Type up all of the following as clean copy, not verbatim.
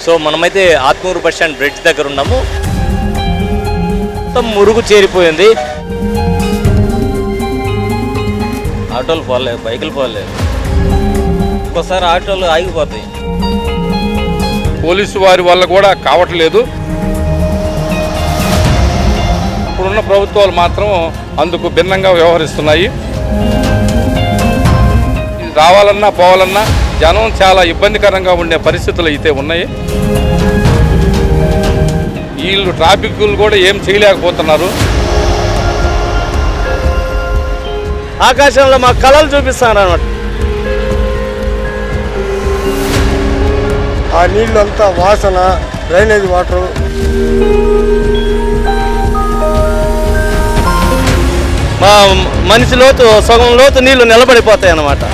So మనమైతే Atmur bus stand bridge దగ్గర ఉన్నాము. మొత్తం మురుగు చేరిపోయింది. ఆటోలు పోలేదు, బైకులు పోలేదు, ఒక్కోసారి ఆటోలు ఆగిపోతాయి. పోలీసు వారి వల్ల కూడా కావట్లేదు. ఇప్పుడున్న ప్రభుత్వాలు మాత్రం అందుకు భిన్నంగా వ్యవహరిస్తున్నాయి. రావాలన్నా పోవాలన్నా జనం చాలా ఇబ్బందికరంగా ఉండే పరిస్థితులు అయితే ఉన్నాయి. వీళ్ళు ట్రాఫిక్లు కూడా ఏం చేయలేకపోతున్నారు. ఆకాశంలో మా కళలు చూపిస్తున్నారు అన్నమాట. ఆ నీళ్ళంతా వాసన, డ్రైనేజ్ వాటర్. మా మనిషి లోతు సగం లోతు నీళ్లు నిలబడిపోతాయి అన్నమాట.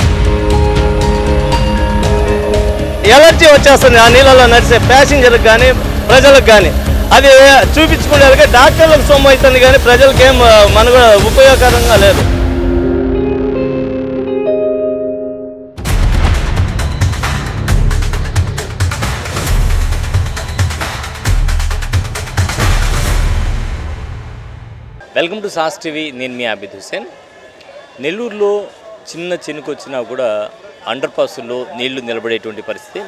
ఎలర్జీ వచ్చేస్తుంది ఆ నీళ్ళలో నడిచే ప్యాసింజర్కి కానీ ప్రజలకు కానీ. అది చూపించుకునే డాక్టర్లకు సొమ్ము అవుతుంది కానీ ప్రజలకి ఏం మనకు ఉపయోగకరంగా లేదు. Welcome to sauce TV. నేను మీ అబిద్ హుసేన్. నెల్లూరులో చిన్న చినుకు వచ్చినా కూడా అండర్ పాసుల్లో నీళ్లు నిలబడేటువంటి పరిస్థితి.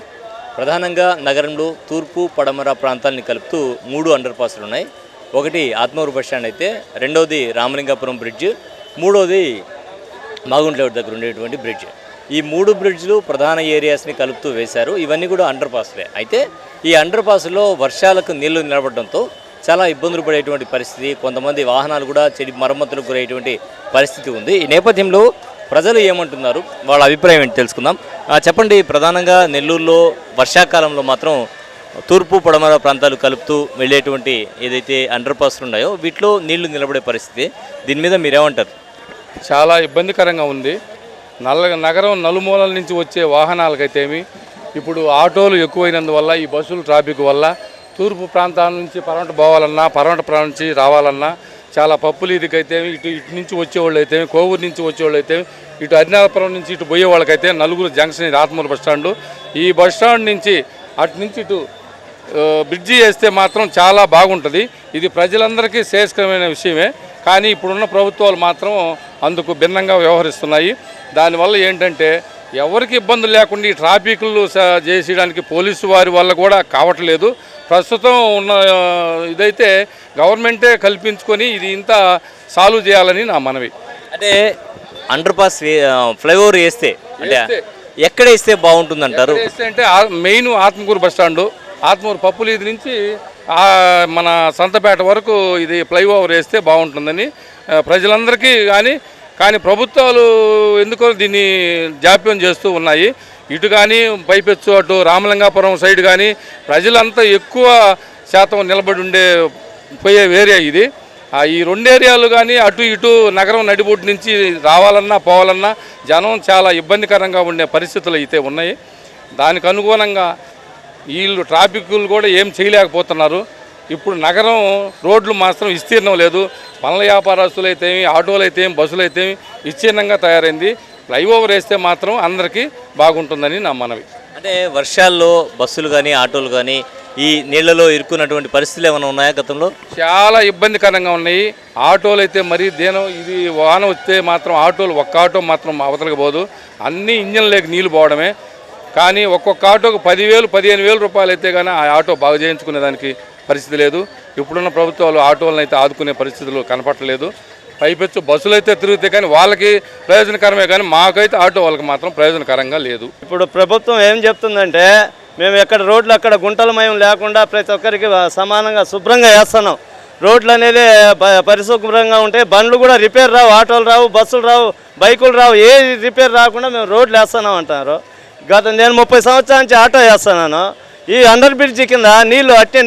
ప్రధానంగా నగరంలో తూర్పు పడమర ప్రాంతాలని కలుపుతూ 3 అండర్ పాసులు ఉన్నాయి. ఒకటి ఆత్మూరు బస్ స్టాండ్ అయితే, రెండవది రామలింగాపురం బ్రిడ్జ్, మూడవది మాగుంట్లేవుడ్ దగ్గర ఉండేటువంటి బ్రిడ్జ్. ఈ 3 బ్రిడ్జ్లు ప్రధాన ఏరియాస్ని కలుపుతూ వేశారు. ఇవన్నీ కూడా అండర్ పాసులే. అయితే ఈ అండర్ పాసుల్లో వర్షాలకు నీళ్లు నిలబడడంతో చాలా ఇబ్బందులు పడేటువంటి పరిస్థితి, కొంతమంది వాహనాలు కూడా చెడి మరమ్మతులకు గురయ్యేటువంటి పరిస్థితి ఉంది. ఈ నేపథ్యంలో ప్రజలు ఏమంటున్నారు, వాళ్ళ అభిప్రాయం ఏంటి తెలుసుకుందాం. చెప్పండి, ప్రధానంగా నెల్లూరులో వర్షాకాలంలో మాత్రం తూర్పు పడమర ప్రాంతాలు కలుపుతూ వెళ్ళేటువంటి ఏదైతే అండర్ పాస్లు ఉన్నాయో వీటిలో నీళ్లు నిలబడే పరిస్థితి, దీని మీద మీరేమంటారు? చాలా ఇబ్బందికరంగా ఉంది. నగరం నలుమూలల నుంచి వచ్చే వాహనాలకైతేమి, ఇప్పుడు ఆటోలు ఎక్కువైనందువల్ల, ఈ బస్సులు ట్రాఫిక్ వల్ల తూర్పు ప్రాంతాల నుంచి పరమట పోవాలన్నా, పరమట ప్రాంతం నుంచి రావాలన్నా చాలా పప్పులు. ఇదికైతే ఇటు నుంచి వచ్చేవాళ్ళు అయితే, కోవూరు నుంచి వచ్చేవాళ్ళు అయితే, ఇటు అదినాపురం నుంచి ఇటు పోయే వాళ్ళకైతే నలుగురు జంక్షన్, ఇది ఆత్మూరు బస్ స్టాండు. ఈ బస్ స్టాండ్ నుంచి అటు నుంచి ఇటు బ్రిడ్జి వేస్తే మాత్రం చాలా బాగుంటుంది. ఇది ప్రజలందరికీ శ్రేయస్కరమైన విషయమే. కానీ ఇప్పుడున్న ప్రభుత్వాలు మాత్రం అందుకు భిన్నంగా వ్యవహరిస్తున్నాయి. దానివల్ల ఏంటంటే ఎవరికి ఇబ్బందులు లేకుండా ఈ ట్రాఫిక్లు చేసేయడానికి పోలీసు వారి వల్ల కూడా కావట్లేదు. ప్రస్తుతం ఉన్న ఇదైతే గవర్నమెంటే కల్పించుకొని ఇది ఇంత సాల్వ్ చేయాలని నా మనవి. అంటే అండర్ పాస్ ఫ్లైఓవర్ వేస్తే అంటే ఎక్కడ వేస్తే బాగుంటుంది అంటారు? వేస్తే అంటే main Atmakur bus stand, Atmakur పప్పులీది నుంచి మన సంతపేట వరకు ఇది ఫ్లైఓవర్ వేస్తే బాగుంటుందని ప్రజలందరికీ. కానీ ప్రభుత్వాలు ఎందుకో దీన్ని జాప్యం చేస్తూ ఉన్నాయి. ఇటు కానీ పైపెచ్చు అటు రామలింగాపురం సైడ్ కానీ ప్రజలంతా ఎక్కువ శాతం నిలబడి ఉండే పోయే ఏరియా ఇది. ఈ 2 ఏరియాలు కానీ అటు ఇటు నగరం నడిబొడ్డు నుంచి రావాలన్నా పోవాలన్నా జనం చాలా ఇబ్బందికరంగా ఉండే పరిస్థితులు అయితే ఉన్నాయి. దానికి అనుగుణంగా వీళ్ళు ట్రాఫిక్లు కూడా ఏం చేయలేకపోతున్నారు. ఇప్పుడు నగరం రోడ్లు మాత్రం విస్తీర్ణం లేదు. పనుల వ్యాపారస్తులు అయితే, ఆటోలు అయితే, బస్సులు అయితే విస్తీర్ణంగా తయారైంది. ఫ్లైఓవర్ వేస్తే మాత్రం అందరికీ బాగుంటుందని నా మనవి. అంటే వర్షాల్లో బస్సులు కానీ ఆటోలు కానీ ఈ నీళ్లలో ఇరుక్కున్నటువంటి పరిస్థితులు ఏమైనా ఉన్నాయా గతంలో? చాలా ఇబ్బందికరంగా ఉన్నాయి. ఆటోలు అయితే మరీ ఇది వాన వస్తే మాత్రం ఆటోలు ఒక్క ఆటో మాత్రం అవతలకి పోదు. అన్ని ఇంజన్ లేక నీళ్ళు పోవడమే. కానీ ఒక్కొక్క ఆటోకు 10,000-15,000 రూపాయలు అయితే కానీ ఆ ఆటో బాగు చేయించుకునేదానికి పరిస్థితి లేదు. ఇప్పుడున్న ప్రభుత్వాలు ఆటోలను అయితే ఆదుకునే పరిస్థితులు కనపట్టలేదు. పైపెచ్చు బస్సులు అయితే తిరుగుతాయి కానీ వాళ్ళకి ప్రయోజనకరమే, కానీ మాకైతే ఆటో వాళ్ళకి మాత్రం ప్రయోజనకరంగా లేదు. ఇప్పుడు ప్రభుత్వం ఏం చెప్తుందంటే, మేము ఎక్కడ రోడ్లు అక్కడ గుంటలమయం లేకుండా ప్రతి ఒక్కరికి సమానంగా శుభ్రంగా వేస్తున్నాం. రోడ్లు అనేది పరిశుభ్రంగా ఉంటే బండ్లు కూడా రిపేర్ రావు, ఆటోలు రావు, బస్సులు రావు, బైకులు రావు, ఏ రిపేర్ రాకుండా మేము రోడ్లు వేస్తున్నాం అంటారు. నేను 30 సంవత్సరాల నుంచి ఆటో వేస్తున్నాను. ఈ అండర్ బ్రిడ్జి కింద నీళ్లు అట్టే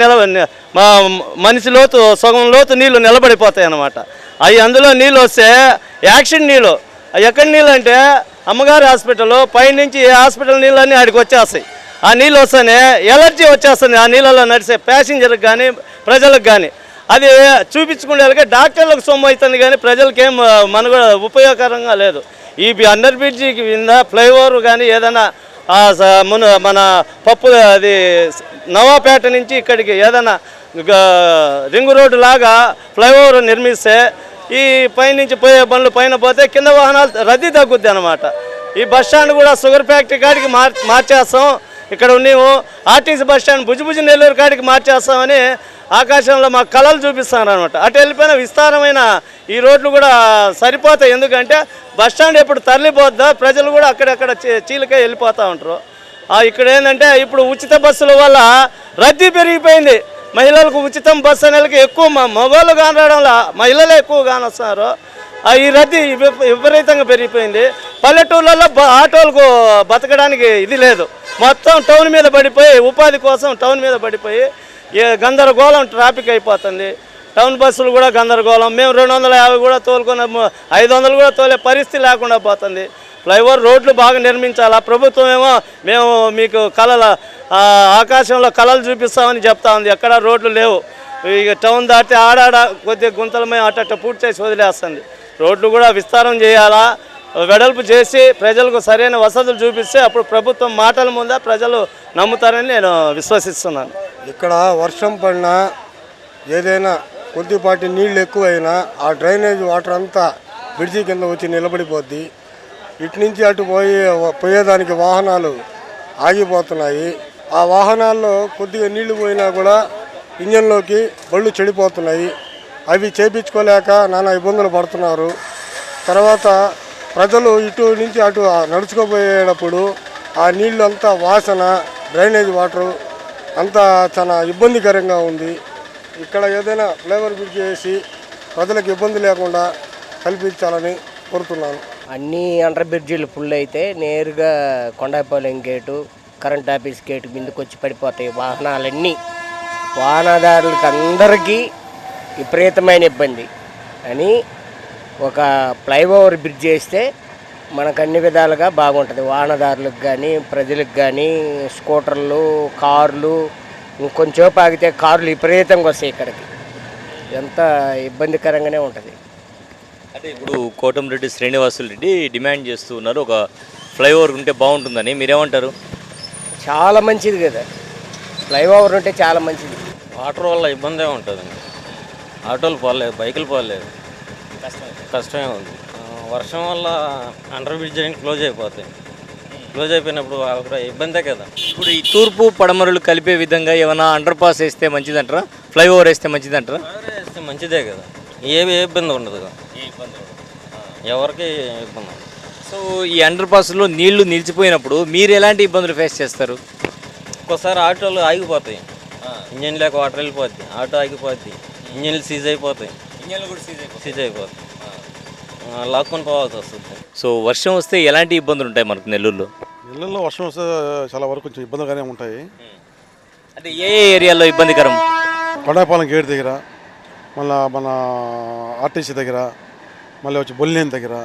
మా మనిషి లోతు సగం లోతు నీళ్లు నిలబడిపోతాయి అన్నమాట. అవి అందులో నీళ్ళు వస్తే యాక్సిడెంట్ నీళ్ళు. ఎక్కడ నీళ్ళు అంటే అమ్మగారి హాస్పిటల్ పైనుంచి హాస్పిటల్ నీళ్ళన్నీ ఆడికి వచ్చేస్తాయి. ఆ నీళ్ళు వస్తేనే ఎలర్జీ వచ్చేస్తుంది ఆ నీళ్ళలో నడిచే ప్యాసింజర్కి కానీ ప్రజలకు కానీ. అది చూపించుకునే డాక్టర్లకు సొమ్ము అవుతుంది కానీ ప్రజలకి ఏం మనకు ఉపయోగకరంగా లేదు. ఈ అండర్ బ్రిడ్జి కింద ఫ్లైఓవర్ కానీ ఏదైనా మన పప్పు అది నవాపేట నుంచి ఇక్కడికి ఏదైనా రింగు రోడ్డు లాగా ఫ్లైఓవర్ నిర్మిస్తే ఈ పైనుంచి పోయే బండ్లు పైన పోతే కింద వాహనాలు రద్దీ తగ్గుద్ది అనమాట. ఈ బస్ స్టాండ్ కూడా షుగర్ ఫ్యాక్టరీ కాడికి మార్చేస్తాం, ఇక్కడ ఉన్నేమో ఆర్టీసీ బస్ స్టాండ్ భుజభుజి నెల్లూరు కాడికి మార్చేస్తామని ఆకాశంలో మాకు కళలు చూపిస్తాను అనమాట. అటు వెళ్ళిపోయిన విస్తారమైన ఈ రోడ్లు కూడా సరిపోతాయి. ఎందుకంటే బస్ స్టాండ్ ఎప్పుడు తరలిపోద్దో ప్రజలు కూడా అక్కడక్కడ చీలకే వెళ్ళిపోతూ ఉంటారు. ఇక్కడ ఏంటంటే ఇప్పుడు ఉచిత బస్సుల వల్ల రద్దీ పెరిగిపోయింది. మహిళలకు ఉచితం బస్సు అనేది ఎక్కువ మగవాళ్ళు కానరావడంలో మహిళలే ఎక్కువ కానొస్తున్నారు. ఈ రద్దీ విపరీతంగా పెరిగిపోయింది. పల్లెటూళ్ళల్లో ఆటోలకు బతకడానికి ఇది లేదు, మొత్తం టౌన్ మీద పడిపోయి ఉపాధి కోసం టౌన్ మీద పడిపోయి గందరగోళం ట్రాఫిక్ అయిపోతుంది. టౌన్ బస్సులు కూడా గందరగోళం. మేము 250 కూడా తోలుకున్న 500 కూడా తోలే పరిస్థితి లేకుండా పోతుంది. ఫ్లైఓవర్ రోడ్లు బాగా నిర్మించాలా. ప్రభుత్వం ఏమో మేము మీకు ఆకాశంలో కళలు చూపిస్తామని చెప్తా ఉంది, ఎక్కడ రోడ్లు లేవు. ఇక టౌన్ దాటి ఆడాడ కొద్దిగా గుంతలమే అట్ట పూర్తి చేసి వదిలేస్తుంది. రోడ్లు కూడా విస్తారం చేయాలా, వెడల్పు చేసి ప్రజలకు సరైన వసతులు చూపిస్తే అప్పుడు ప్రభుత్వం మాటల ముందా ప్రజలు నమ్ముతారని నేను విశ్వసిస్తున్నాను. ఇక్కడ వర్షం పడినా ఏదైనా కొద్దిపాటి నీళ్ళు ఎక్కువైనా ఆ డ్రైనేజ్ వాటర్ అంతా బ్రిడ్జి కింద వచ్చి నిలబడిపోద్ది. ఇటు నుంచి అటు పోయేదానికి వాహనాలు ఆగిపోతున్నాయి. ఆ వాహనాల్లో కొద్దిగా నీళ్లు పోయినా కూడా ఇంజన్లోకి బళ్ళు చెడిపోతున్నాయి. అవి చేయించుకోలేక నానా ఇబ్బందులు పడుతున్నారు. తర్వాత ప్రజలు ఇటు నుంచి అటు నడుచుకోపోయేటప్పుడు ఆ నీళ్ళు అంతా వాసన, డ్రైనేజ్ వాటరు అంతా చాలా ఇబ్బందికరంగా ఉంది. ఇక్కడ ఏదైనా ఫ్లైఓవర్ బ్రిడ్జ్ చేసి ప్రజలకు ఇబ్బంది లేకుండా కల్పించాలని కోరుతున్నాను. అన్ని అండర్ బ్రిడ్జిలు ఫుల్ అయితే నేరుగా కొండాపాలెం గేటు, కరెంట్ ఆఫీస్ గేటు మీదకి వచ్చి పడిపోతాయి వాహనాలన్నీ. వాహనదారులకు అందరికీ విపరీతమైన ఇబ్బంది అని ఒక ఫ్లైఓవర్ బ్రిడ్జ్ చేస్తే మనకు అన్ని విధాలుగా బాగుంటుంది. వాహనదారులకు కానీ, ప్రజలకు కానీ, స్కూటర్లు, కార్లు, ఇంకొంచెం ఆగితే కార్లు విపరీతంగా వస్తాయి ఇక్కడికి. ఎంత ఇబ్బందికరంగానే ఉంటుంది. అంటే ఇప్పుడు కోటంరెడ్డి శ్రీనివాసులు రెడ్డి డిమాండ్ చేస్తూ ఉన్నారు, ఒక ఫ్లైఓవర్ ఉంటే బాగుంటుందని. మీరేమంటారు? చాలా మంచిది కదా, ఫ్లైఓవర్ ఉంటే చాలా మంచిది. వాటర్ వల్ల ఇబ్బందే ఉంటుందండి. ఆటోలు పోలేదు, బైకులు పోలేదు, కష్టమే ఉంది. వర్షం వల్ల అండర్ బ్రిడ్జ్ అని క్లోజ్ అయిపోతాయి. క్లోజ్ అయిపోయినప్పుడు వాళ్ళకి ఇబ్బందే కదా. ఇప్పుడు ఈ తూర్పు పడమరలు కలిపే విధంగా ఏమైనా అండర్ పాస్ వేస్తే మంచిదంటారా, ఫ్లైఓవర్ వేస్తే మంచిదంటారా? వేస్తే మంచిదే కదా, ఏ ఇబ్బంది ఉండదు కదా, ఎవరికి ఇబ్బంది ఉండదు. సో ఈ అండర్ పాస్లో నీళ్లు నిలిచిపోయినప్పుడు మీరు ఎలాంటి ఇబ్బందులు ఫేస్ చేస్తారు? ఒక్కోసారి ఆటోలు ఆగిపోతాయి, ఇంజన్ లేక వాటర్ వెళ్ళిపోద్ది, ఆటో ఆగిపోద్ది, ఇంజన్లు సీజ్ అయిపోతాయి, సీజ్ అయిపోతాయి, లాక్కొని పోవాల్సి వస్తుంది. సో వర్షం వస్తే ఎలాంటి ఇబ్బందులు ఉంటాయి మనకు నెల్లూరులో? నెల్లూరులో వర్షం వస్తే చాలా వరకు కొంచెం ఇబ్బందిగానే ఉంటాయి. అంటే ఏ ఏరియాలో ఇబ్బందికరం? కొండాపాలెం గేట్ దగ్గర, మళ్ళీ మన ఆర్టీసీ దగ్గర, మళ్ళీ వచ్చి బొల్లేని దగ్గర,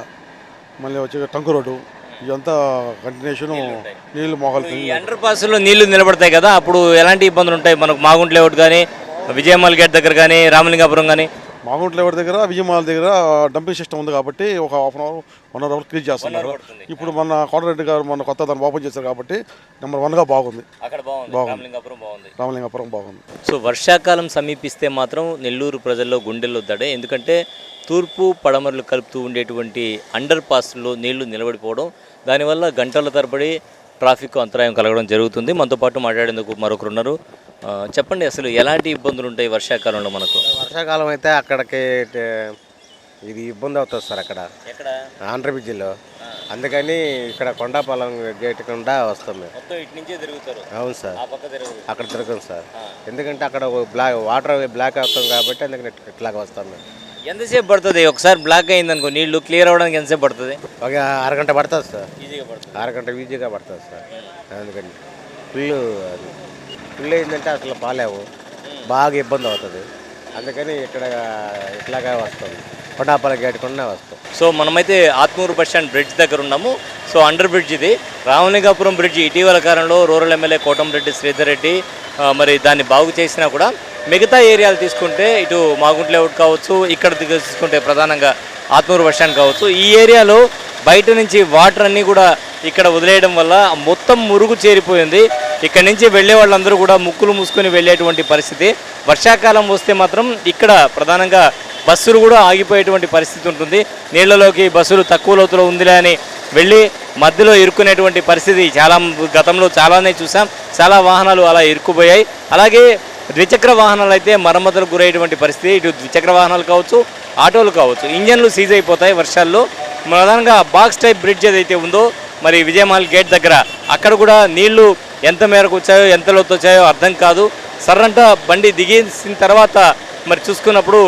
మళ్ళీ వచ్చి టంకు రోడ్డు, ఇదంతా కంటిన్యూషన్ నీళ్ళు మోకాలు. ఈ అండర్ పాస్లో నీళ్లు నిలబడతాయి కదా, అప్పుడు ఎలాంటి ఇబ్బందులు ఉంటాయి మనకు? మాగుంట లేఅవుట్ కానీ, విజయమాల్ గేట్ దగ్గర కానీ, రామలింగాపురం కానీ. మాగుంట లేఅవుట్ దగ్గర, విజయమాల దగ్గర డంపింగ్ సిస్టమ్ ఉంది కాబట్టి ఒక half an hour 1 hour clean చేస్తున్నారు. ఇప్పుడు మన కోటరెడ్డి గారు మన కొత్త దాన్ని ఓపెన్ చేశారు కాబట్టి నెంబర్ 1గా బాగుంది. రామలింగాపురం బాగుంది. సో వర్షాకాలం సమీపిస్తే మాత్రం నెల్లూరు ప్రజల్లో గుండెల్లో దడే. ఎందుకంటే తూర్పు పడమరలు కలుపుతూ ఉండేటువంటి అండర్ పాస్లో నీళ్లు నిలబడిపోవడం, దానివల్ల గంటల తరబడి ట్రాఫిక్ అంతరాయం కలగడం జరుగుతుంది. మనతో పాటు మాట్లాడేందుకు మరొకరు ఉన్నారు. చెప్పండి, అసలు ఎలాంటి ఇబ్బందులు ఉంటాయి వర్షాకాలంలో మనకు? వర్షాకాలం అయితే అక్కడికి ఇది ఇబ్బంది అవుతుంది సార్, అక్కడ ఆంధ్ర బ్రిడ్జిలో. అందుకని ఇక్కడ కొండాపాలెం గేట్ కుండా వస్తాం మేము. అవును సార్, అక్కడ తిరగం సార్. ఎందుకంటే అక్కడ వాటర్ బ్లాక్ అవుతాం కాబట్టి అందుకని ఇట్లాగా వస్తాం మేము. ఎంతసేపు పడుతుంది? ఒకసారి బ్లాక్ అయింది అనుకో, నీళ్లు క్లియర్ అవ్వడానికి ఎంతసేపు పడుతుంది? ఒక అరగంట పడుతుంది సార్, అరగంట ఈజీగా పడుతుంది సార్. అందుకని ఫుల్ అయిందంటే అసలు బాగాలేవు, బాగా ఇబ్బంది అవుతుంది. అందుకని ఇక్కడ ఇట్లాగా వస్తాం, కొండాపాలెం గేట్ కొన్నా వస్తాం. సో మనమైతే ఆత్మూరు బస్ స్టాండ్ బ్రిడ్జ్ దగ్గర ఉన్నాము. సో అండర్ బ్రిడ్జ్ ఇది. రామలింగాపురం బ్రిడ్జ్ ఇటీవల కాలంలో రూరల్ ఎమ్మెల్యే కోటంరెడ్డి శ్రీధర్ రెడ్డి మరి దాన్ని బాగు చేసినా కూడా మిగతా ఏరియాలు తీసుకుంటే ఇటు మాగుంట లేఅవుట్ కావచ్చు, ఇక్కడ తీసుకుంటే ప్రధానంగా ఆత్మూరు బస్ స్టాండ్ కావచ్చు, ఈ ఏరియాలో బయట నుంచి వాటర్ అన్నీ కూడా ఇక్కడ వదిలేయడం వల్ల మొత్తం మురుగు చేరిపోయింది. ఇక్కడ నుంచి వెళ్ళే వాళ్ళందరూ కూడా ముక్కులు మూసుకొని వెళ్ళేటువంటి పరిస్థితి. వర్షాకాలం వస్తే మాత్రం ఇక్కడ ప్రధానంగా బస్సులు కూడా ఆగిపోయేటువంటి పరిస్థితి ఉంటుంది. నీళ్లలోకి బస్సులు తక్కువ లోతులో ఉందిలే అని వెళ్ళి మధ్యలో ఇరుక్కునేటువంటి పరిస్థితి గతంలో చాలానే చూసాం. చాలా వాహనాలు అలా ఇరుక్కుపోయాయి. అలాగే ద్విచక్ర వాహనాలు అయితే మరమ్మతులకు గురయ్యేటువంటి పరిస్థితి. ఇటు ద్విచక్ర వాహనాలు కావచ్చు, ఆటోలు కావచ్చు, ఇంజన్లు సీజ్ అయిపోతాయి వర్షాల్లో. ప్రధానంగా బాక్స్ టైప్ బ్రిడ్జ్ ఏదైతే ఉందో మరి విజయమహల్ గేట్ దగ్గర అక్కడ కూడా నీళ్లు ఎంత మేరకు వచ్చాయో ఎంత లోతు వచ్చాయో అర్థం కాదు. సర్రంట బండి దిగేసిన తర్వాత మరి చూసుకున్నప్పుడు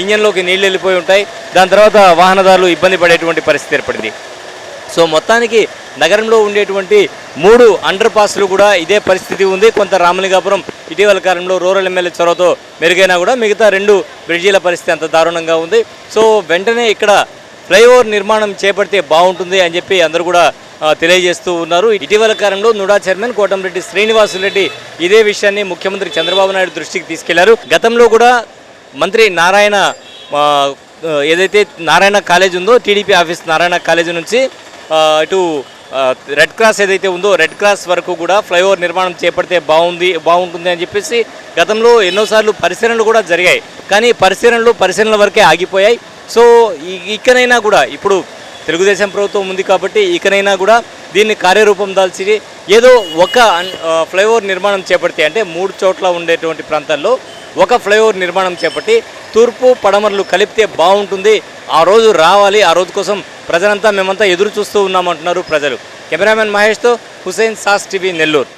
ఇంజన్లోకి నీళ్ళు వెళ్ళిపోయి ఉంటాయి. దాని తర్వాత వాహనదారులు ఇబ్బంది పడేటువంటి పరిస్థితి ఏర్పడింది. సో మొత్తానికి నగరంలో ఉండేటువంటి 3 అండర్ పాస్లు కూడా ఇదే పరిస్థితి ఉంది. కొంత రామలింగాపురం ఇటీవల కాలంలో రూరల్ ఎమ్మెల్యే చొరవతో మెరుగైనా కూడా మిగతా 2 బ్రిడ్జీల పరిస్థితి అంత దారుణంగా ఉంది. సో వెంటనే ఇక్కడ ఫ్లైఓవర్ నిర్మాణం చేపడితే బాగుంటుంది అని చెప్పి అందరూ కూడా తెలియజేస్తూ ఉన్నారు. ఇటీవల కాలంలో నుడా చైర్మన్ కోటంరెడ్డి శ్రీనివాసులరెడ్డి ఇదే విషయాన్ని ముఖ్యమంత్రి చంద్రబాబు నాయుడు దృష్టికి తీసుకెళ్లారు. గతంలో కూడా మంత్రి నారాయణ ఏదైతే నారాయణ కాలేజ్ ఉందో టీడీపీ ఆఫీస్ నారాయణ కాలేజీ నుంచి ఇటు రెడ్ క్రాస్ ఏదైతే ఉందో రెడ్ క్రాస్ వరకు కూడా ఫ్లైఓవర్ నిర్మాణం చేపడితే బాగుంటుంది అని చెప్పేసి గతంలో ఎన్నోసార్లు పరిశీలనలు కూడా జరిగాయి. కానీ పరిశీలనల వరకే ఆగిపోయాయి. సో ఇకనైనా కూడా ఇప్పుడు తెలుగుదేశం ప్రభుత్వం ఉంది కాబట్టి ఇకనైనా కూడా దీన్ని కార్యరూపం దాల్చి ఏదో ఒక ఫ్లైఓవర్ నిర్మాణం చేపడితే అంటే 3 చోట్ల ఉండేటువంటి ప్రాంతాల్లో ఒక ఫ్లైఓవర్ నిర్మాణం చేపట్టి తూర్పు పడమరలు కలిపితే బాగుంటుంది. ఆ రోజు రావాలి. ఆ రోజు కోసం ప్రజలంతా మేమంతా ఎదురు చూస్తూ ఉన్నామంటున్నారు ప్రజలు. కెమెరామెన్ మహేష్తో హుసేన్ సాస్ టీవీ నెల్లూరు.